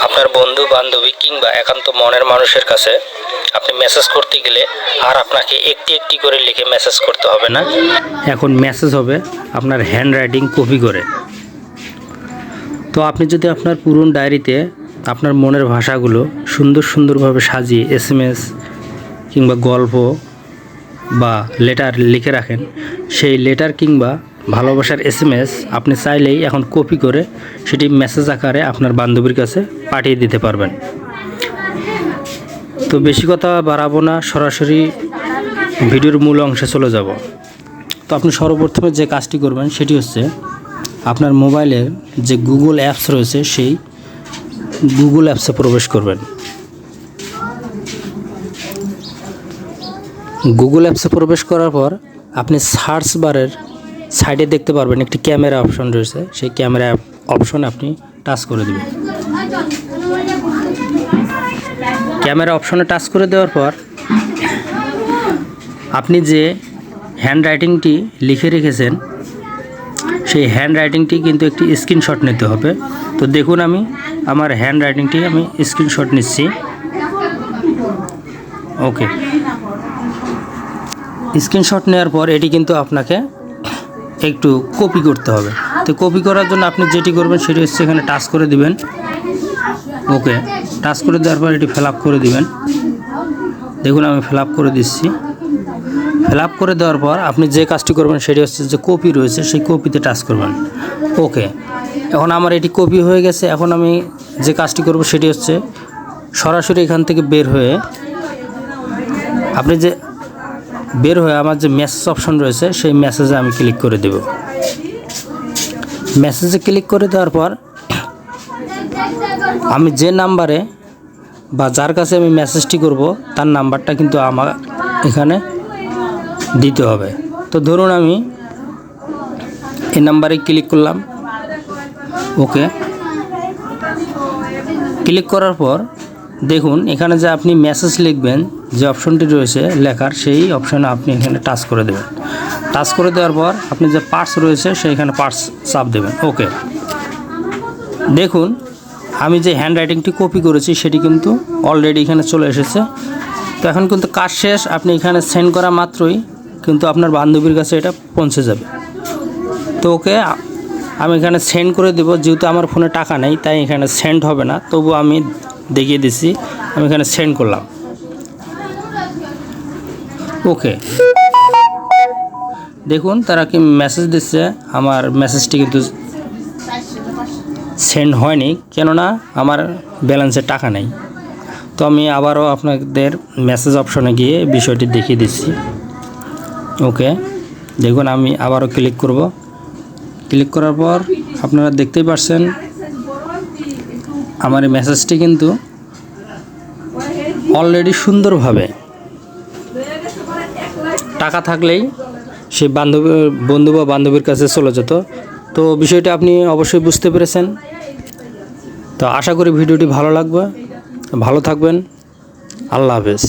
আপনার বন্ধু বান্ধবী কিংবা একান্ত মনের মানুষের কাছে আপনি মেসেজ করতে গেলে আর আপনাকে একটি একটি করে লিখে মেসেজ করতে হবে না। এখন মেসেজ হবে আপনার হ্যান্ড রাইটিং কপি করে। তো আপনি যদি আপনার পুরনো ডায়েরিতে আপনার মনের ভাষাগুলো সুন্দরভাবে সাজিয়ে SMS কিংবা গল্প বা লেটার লিখে রাখেন, সেই লেটার কিংবা ভালোবাসার SMS আপনি চাইলেই এখন কপি করে সেটি মেসেজ আকারে আপনার বান্ধবীর কাছে পাঠিয়ে দিতে পারবেন। তো বেশি কথা বাড়াবো না, সরাসরি ভিডিওর মূল অংশে চলে যাব। তো আপনি সর্বপ্রথমে যে কাজটি করবেন সেটি হচ্ছে আপনার মোবাইলের যে গুগল অ্যাপস রয়েছে সেই গুগল অ্যাপসে প্রবেশ করবেন। গুগল অ্যাপসে প্রবেশ করার পর আপনি সার্চ বারের সাইডে দেখতে পারবেন একটি ক্যামেরা অপশন রয়েছে, সেই ক্যামেরা অপশনে আপনি টাচ করে দেবেন। ক্যামেরা অপশনে টাচ করে দেওয়ার পর আপনি যে হ্যান্ড রাইটিংটি লিখে রেখেছেন সেই হ্যান্ড রাইটিংটি কিন্তু একটি স্ক্রিনশট নিতে হবে। তো দেখুন আমি আমার হ্যান্ড রাইটিংটি আমি স্ক্রিনশট নিচ্ছি। ওকে, স্ক্রিনশট নেওয়ার পর এটি কিন্তু আপনাকে একটু কপি করতে হবে। তো কপি করার জন্য আপনি যেটি করবেন সেটি হচ্ছে এখানে টাচ করে দিবেন। ওকে, টাচ করে দেওয়ার পর এটি ফিল আপ করে দিবেন। দেখুন আমি ফিল আপ করে দিচ্ছি। ফিল আপ করে দেওয়ার পর আপনি যে কাজটি করবেন সেটি হচ্ছে যে কপি রয়েছে সেই কপিতে টাচ করবেন। ওকে, এখন আমার এটি কপি হয়ে গেছে। এখন আমি যে কাজটি করব সেটি হচ্ছে সরাসরি এখান থেকে বের হয়ে আমার যে মেসেজ অপশন রয়েছে সেই মেসেজে আমি ক্লিক করে দেব। মেসেজে ক্লিক করে দেওয়ার পর আমি যে নাম্বারে বা যার কাছে আমি মেসেজটি করব তার নাম্বারটা কিন্তু আমার এখানে দিতে হবে। তো ধরুন আমি এই নাম্বারে ক্লিক করলাম। ওকে, ক্লিক করার পর দেখুন এখানে যে আপনি মেসেজ লিখবেন যে অপশনটি রয়েছে লেখার, সেই অপশানে আপনি এখানে টাচ করে দেবেন। টাচ করে দেওয়ার পর আপনি যে পার্টস রয়েছে সেইখানে পার্টস চাপ দেবেন। ওকে, দেখুন আমি যে হ্যান্ড রাইটিংটি কপি করেছি সেটি কিন্তু অলরেডি এখানে চলে এসেছে। তো এখন কিন্তু কাজ শেষ। আপনি এখানে সেন্ড করা মাত্রই কিন্তু আপনার বান্ধবীর কাছে এটা পৌঁছে যাবে। তো ওকে, আমি এখানে সেন্ড করে দেব। যেহেতু আমার ফোনে টাকা নেই তাই এখানে সেন্ড হবে না, তবু আমি দেখিয়ে দিচ্ছি। আমি এখানে সেন্ড করলাম। ওকে, দেখুন তারা কি মেসেজ দিচ্ছে। আমার মেসেজটি কিন্তু সেন্ড হয়নি, কেননা আমার ব্যালেন্সে টাকা নেই। তো আমি আবারও আপনাদের মেসেজ অপশনে গিয়ে বিষয়টি দেখিয়ে দিচ্ছি। ওকে, দেখুন আমি আবারও ক্লিক করব। ক্লিক করার পর আপনারা দেখতেই পাচ্ছেন আমার এই মেসেজটি কিন্তু অলরেডি সুন্দরভাবে টাকা থাকলেই সেই বন্ধু বা বান্ধবীর কাছে চলে যেত। তো বিষয়টা আপনি অবশ্যই বুঝতে পেরেছেন। তো আশা করি ভিডিওটি ভালো লাগবে। ভালো থাকবেন। আল্লাহ হাফেজ।